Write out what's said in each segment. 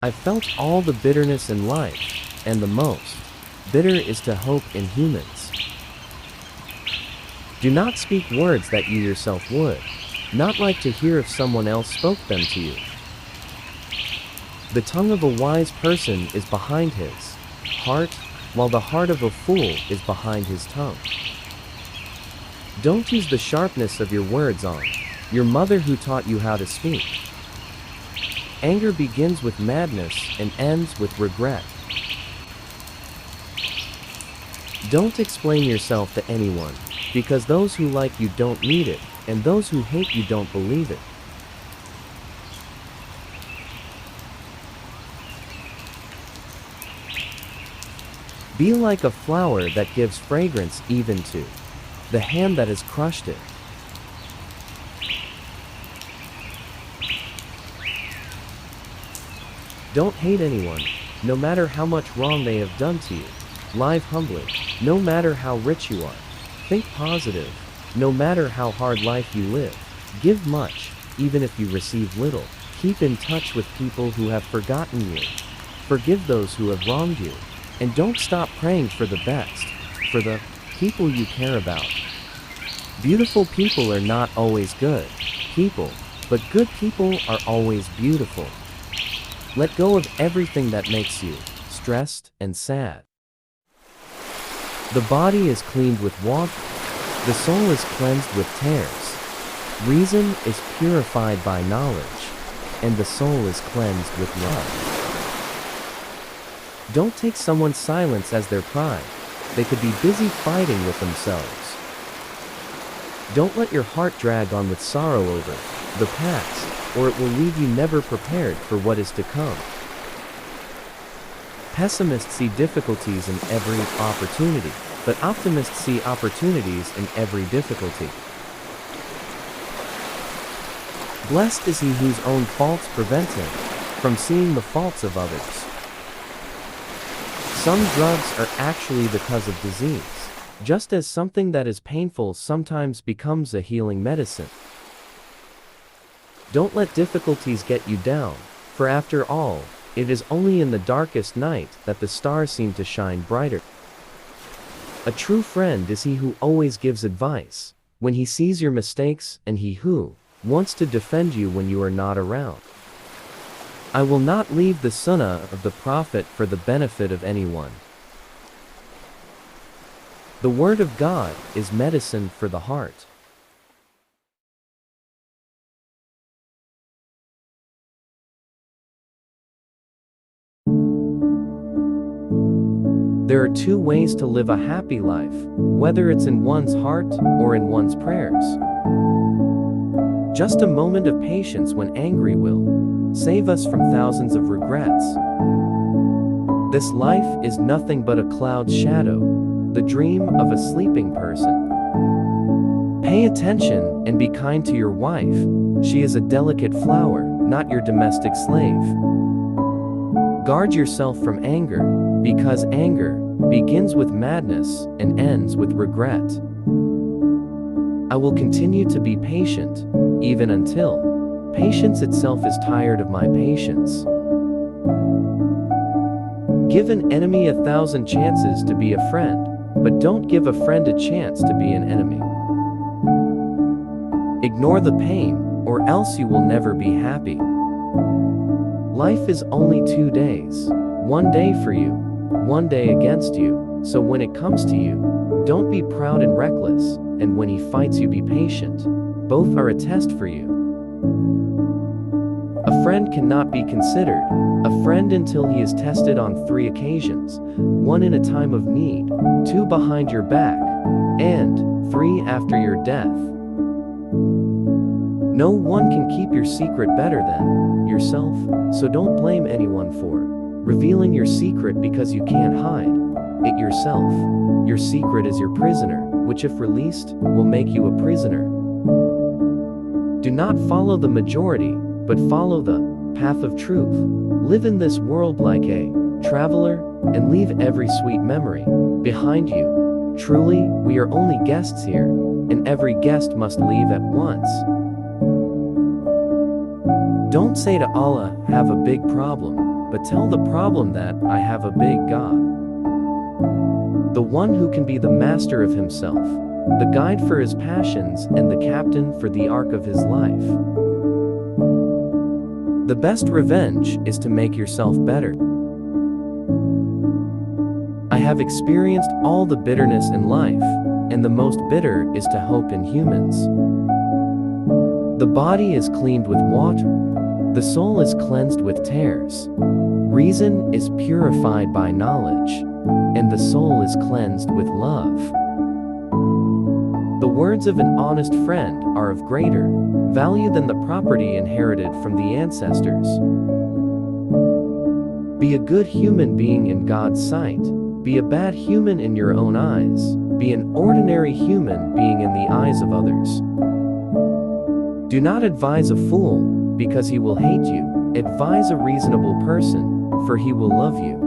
I've felt all the bitterness in life, and the most bitter is to hope in humans. Do not speak words that you yourself would not like to hear if someone else spoke them to you. The tongue of a wise person is behind his heart, while the heart of a fool is behind his tongue. Don't use the sharpness of your words on your mother who taught you how to speak. Anger begins with madness and ends with regret. Don't explain yourself to anyone, because those who like you don't need it, and those who hate you don't believe it. Be like a flower that gives fragrance even to the hand that has crushed it. Don't hate anyone, no matter how much wrong they have done to you. Live humbly, no matter how rich you are. Think positive, no matter how hard life you live. Give much, even if you receive little. Keep in touch with people who have forgotten you. Forgive those who have wronged you. And don't stop praying for the best, for the people you care about. Beautiful people are not always good people, but good people are always beautiful. Let go of everything that makes you stressed and sad. The body is cleaned with water, the soul is cleansed with tears. Reason is purified by knowledge, and the soul is cleansed with love. Don't take someone's silence as their pride. They could be busy fighting with themselves. Don't let your heart drag on with sorrow over the past, or it will leave you never prepared for what is to come. Pessimists see difficulties in every opportunity, but optimists see opportunities in every difficulty. Blessed is he whose own faults prevent him from seeing the faults of others. Some drugs are actually the cause of disease, just as something that is painful sometimes becomes a healing medicine. Don't let difficulties get you down, for after all, it is only in the darkest night that the stars seem to shine brighter. A true friend is he who always gives advice when he sees your mistakes, and he who wants to defend you when you are not around. I will not leave the sunnah of the Prophet for the benefit of anyone. The word of God is medicine for the heart. There are two ways to live a happy life, whether it's in one's heart or in one's prayers. Just a moment of patience when angry will save us from thousands of regrets. This life is nothing but a cloud's shadow, the dream of a sleeping person. Pay attention and be kind to your wife. She is a delicate flower, not your domestic slave. Guard yourself from anger, because anger begins with madness and ends with regret. I will continue to be patient, even until patience itself is tired of my patience. Give an enemy 1,000 chances to be a friend, but don't give a friend a chance to be an enemy. Ignore the pain, or else you will never be happy. Life is only 2 days, 1 day for you, 1 day against you, so when it comes to you, don't be proud and reckless, and when he fights you be patient. Both are a test for you. A friend cannot be considered a friend until he is tested on 3 occasions, 1 in a time of need, 2 behind your back, and 3 after your death. No one can keep your secret better than yourself, so don't blame anyone for revealing your secret because you can't hide it yourself. Your secret is your prisoner, which if released, will make you a prisoner. Do not follow the majority, but follow the path of truth. Live in this world like a traveler, and leave every sweet memory behind you. Truly, we are only guests here, and every guest must leave at once. Don't say to Allah, have a big problem. but tell the problem that I have a big God. The one who can be the master of himself, the guide for his passions and the captain for the ark of his life. The best revenge is to make yourself better. I have experienced all the bitterness in life, and the most bitter is to hope in humans. The body is cleaned with water, the soul is cleansed with tears. Reason is purified by knowledge, and the soul is cleansed with love. The words of an honest friend are of greater value than the property inherited from the ancestors. Be a good human being in God's sight. Be a bad human in your own eyes. Be an ordinary human being in the eyes of others. Do not advise a fool, because he will hate you. Advise a reasonable person, for he will love you.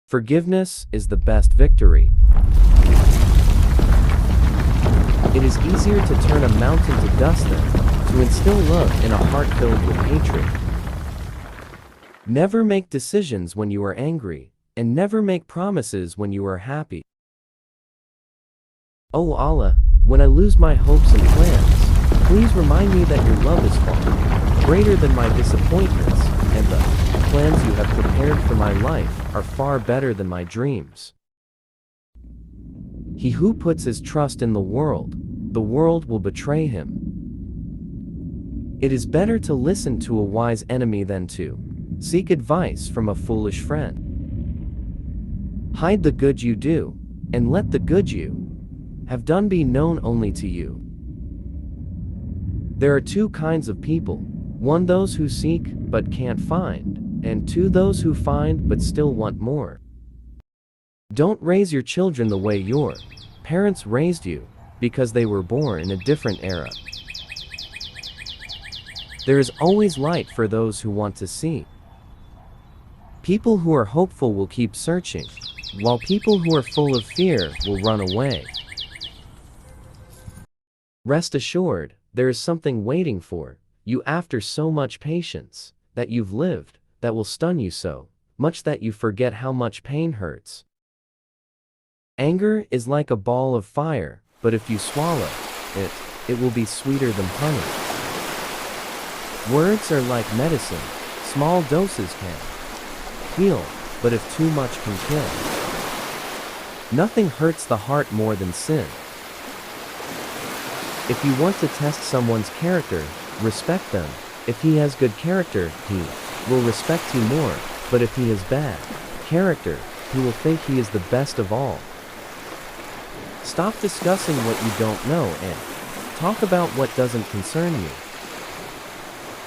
Forgiveness is the best victory. It is easier to turn a mountain to dust than to instill love in a heart filled with hatred. Never make decisions when you are angry, and never make promises when you are happy. O Allah, when I lose my hopes and plans, please remind me that your love is far greater than my disappointments, and the plans you have prepared for my life are far better than my dreams. He who puts his trust in the world will betray him. It is better to listen to a wise enemy than to seek advice from a foolish friend. Hide the good you do, and let the good you have done be known only to you. There are two kinds of people: one, those who seek but can't find, and two, those who find but still want more. Don't raise your children the way your parents raised you, because they were born in a different era. There is always light for those who want to see. People who are hopeful will keep searching, while people who are full of fear will run away. Rest assured, there is something waiting for you after so much patience that you've lived, that will stun you so much that you forget how much pain hurts. Anger is like a ball of fire, but if you swallow it, it will be sweeter than honey. Words are like medicine. Small doses can heal, but if too much can kill. Nothing hurts the heart more than sin. If you want to test someone's character, respect them. If he has good character, he will respect you more, but if he has bad character, he will think he is the best of all. Stop discussing what you don't know and talk about what doesn't concern you.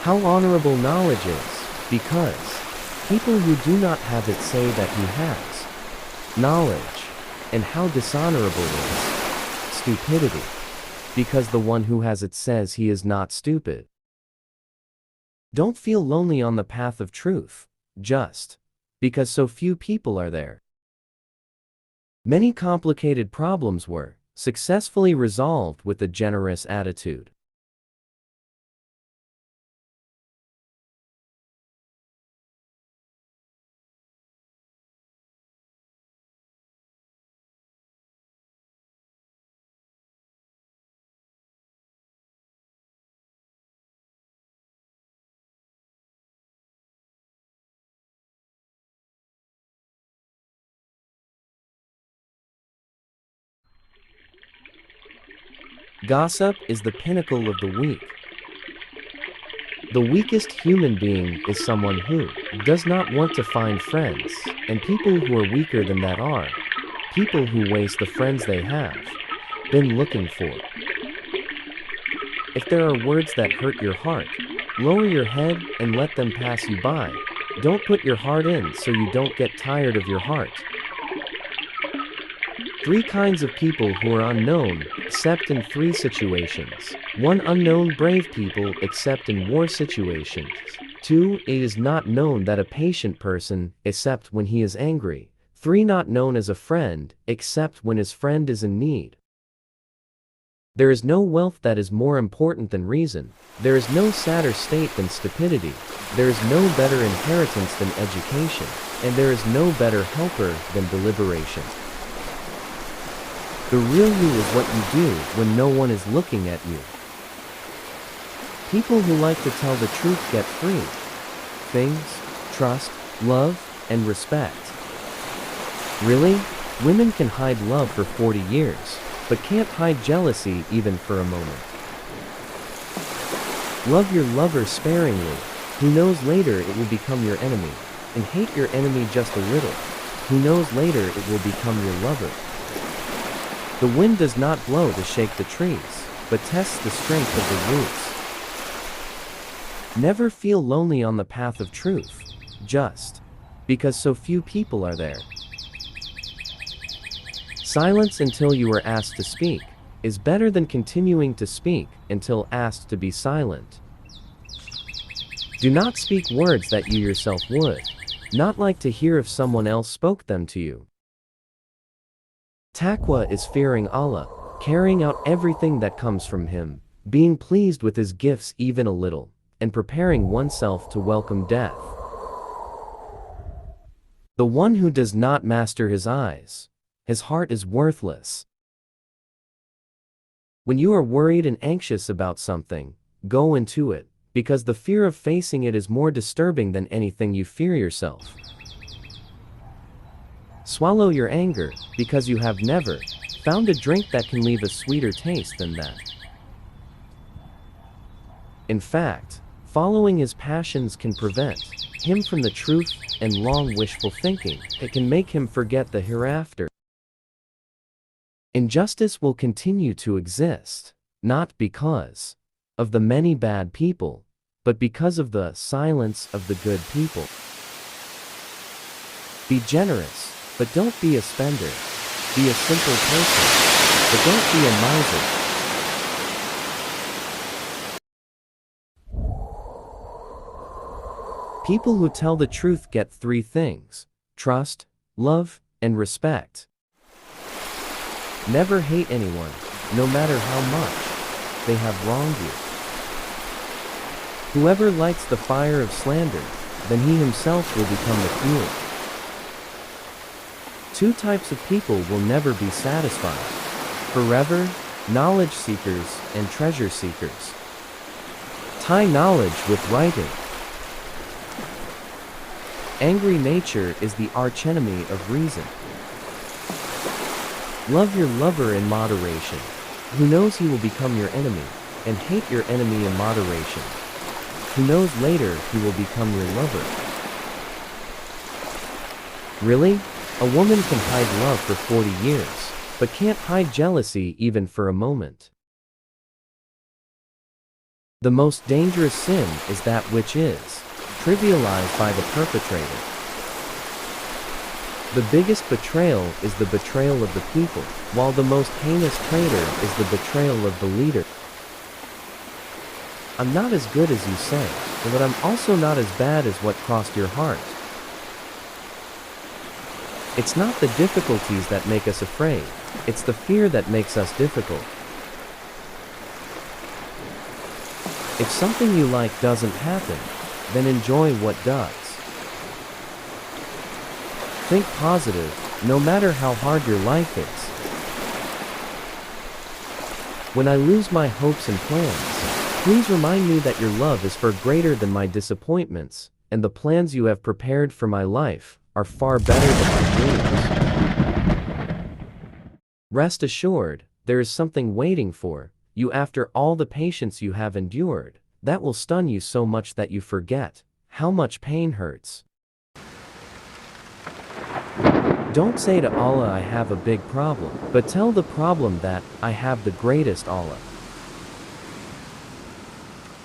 How honorable knowledge is, because people who do not have it say that he has knowledge, and how dishonorable is stupidity, because the one who has it says he is not stupid. Don't feel lonely on the path of truth, just because so few people are there. Many complicated problems were successfully resolved with a generous attitude. Gossip is the pinnacle of the weak. The weakest human being is someone who does not want to find friends, and people who are weaker than that are people who waste the friends they have been looking for. If there are words that hurt your heart, lower your head and let them pass you by. Don't put your heart in so you don't get tired of your heart. Three kinds of people who are unknown, except in three situations. 1. Unknown brave people, except in war situations. 2. It is not known that a patient person, except when he is angry. 3. Not known as a friend, except when his friend is in need. There is no wealth that is more important than reason. There is no sadder state than stupidity. There is no better inheritance than education. And there is no better helper than deliberation. The real you is what you do when no one is looking at you. People who like to tell the truth get free. Things, trust, love, and respect. Really? Women can hide love for 40 years, but can't hide jealousy even for a moment. Love your lover sparingly, who knows later it will become your enemy, and hate your enemy just a little, who knows later it will become your lover. The wind does not blow to shake the trees, but tests the strength of the roots. Never feel lonely on the path of truth, just because so few people are there. Silence until you are asked to speak is better than continuing to speak until asked to be silent. Do not speak words that you yourself would not like to hear if someone else spoke them to you. Taqwa is fearing Allah, carrying out everything that comes from Him, being pleased with His gifts even a little, and preparing oneself to welcome death. The one who does not master his eyes, his heart is worthless. When you are worried and anxious about something, go into it, because the fear of facing it is more disturbing than anything you fear yourself. Swallow your anger, because you have never found a drink that can leave a sweeter taste than that. In fact, following his passions can prevent him from the truth and long wishful thinking. It can make him forget the hereafter. Injustice will continue to exist, not because of the many bad people, but because of the silence of the good people. Be generous, but don't be a spender. Be a simple person, but don't be a miser. People who tell the truth get three things: trust, love, and respect. Never hate anyone, no matter how much they have wronged you. Whoever lights the fire of slander, then he himself will become the fuel. Two types of people will never be satisfied forever: knowledge seekers and treasure seekers. Tie knowledge with writing. Angry nature is the archenemy of reason. Love your lover in moderation, who knows he will become your enemy, and hate your enemy in moderation, who knows later he will become your lover. Really? A woman can hide love for 40 years, but can't hide jealousy even for a moment. The most dangerous sin is that which is trivialized by the perpetrator. The biggest betrayal is the betrayal of the people, while the most heinous traitor is the betrayal of the leader. I'm not as good as you say, but I'm also not as bad as what crossed your heart. It's not the difficulties that make us afraid, it's the fear that makes us difficult. If something you like doesn't happen, then enjoy what does. Think positive, no matter how hard your life is. When I lose my hopes and plans, please remind me that your love is far greater than my disappointments, and the plans you have prepared for my life are far better than my dreams. Rest assured, there is something waiting for you after all the patience you have endured, that will stun you so much that you forget how much pain hurts. Don't say to Allah, I have a big problem, but tell the problem that I have the greatest Allah.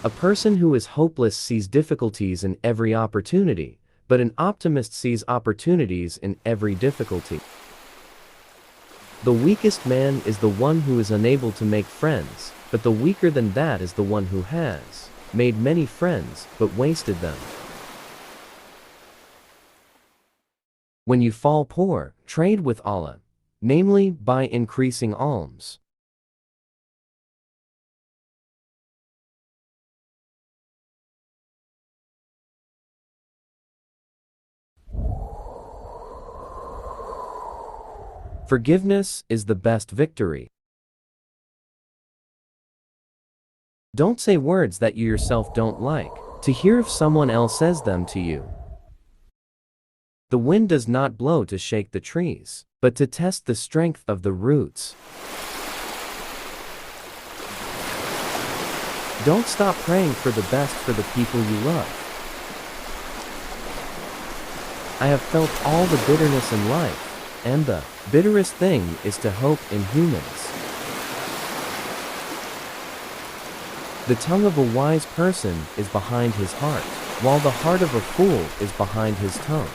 A person who is hopeless sees difficulties in every opportunity, but an optimist sees opportunities in every difficulty. The weakest man is the one who is unable to make friends, but the weaker than that is the one who has made many friends, but wasted them. When you fall poor, trade with Allah, namely by increasing alms. Forgiveness is the best victory. Don't say words that you yourself don't like, to hear if someone else says them to you. The wind does not blow to shake the trees, but to test the strength of the roots. Don't stop praying for the best for the people you love. I have felt all the bitterness in life, and the bitterest thing is to hope in humans. The tongue of a wise person is behind his heart, while the heart of a fool is behind his tongue.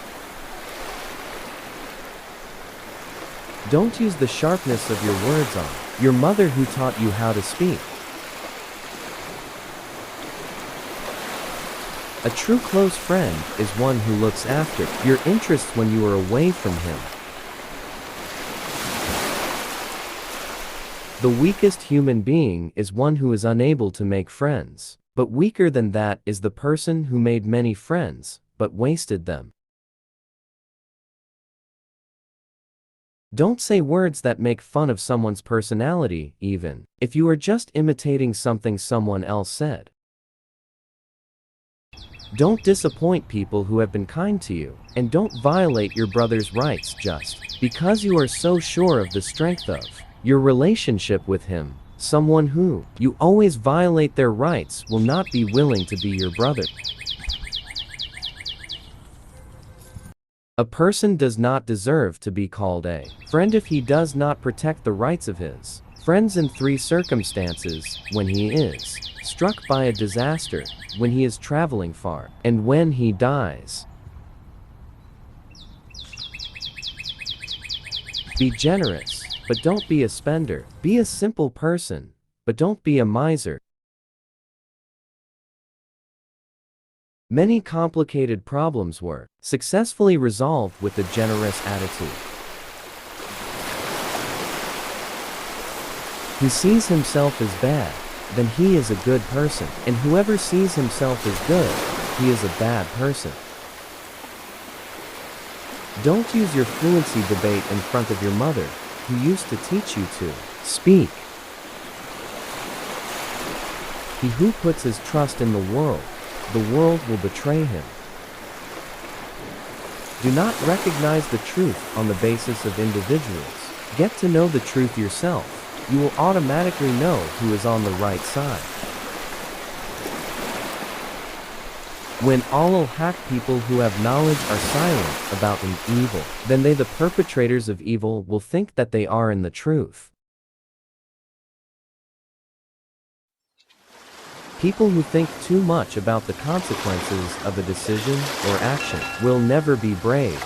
Don't use the sharpness of your words on your mother who taught you how to speak. A true close friend is one who looks after your interests when you are away from him. The weakest human being is one who is unable to make friends, but weaker than that is the person who made many friends, but wasted them. Don't say words that make fun of someone's personality, even if you are just imitating something someone else said. Don't disappoint people who have been kind to you, and don't violate your brother's rights just because you are so sure of the strength of your relationship with him. Someone who you always violate their rights will not be willing to be your brother. A person does not deserve to be called a friend if he does not protect the rights of his friends in 3 circumstances: when he is struck by a disaster, when he is traveling far, and when he dies. Be generous, but don't be a spender. Be a simple person, but don't be a miser. Many complicated problems were successfully resolved with a generous attitude. Who sees himself as bad, then he is a good person, and whoever sees himself as good, he is a bad person. Don't use your fluency debate in front of your mother, who used to teach you to speak. He who puts his trust in the world will betray him. Do not recognize the truth on the basis of individuals. Get to know the truth yourself. You will automatically know who is on the right side. When all haq people who have knowledge are silent about an evil, then they, the perpetrators of evil, will think that they are in the truth. People who think too much about the consequences of a decision or action will never be brave.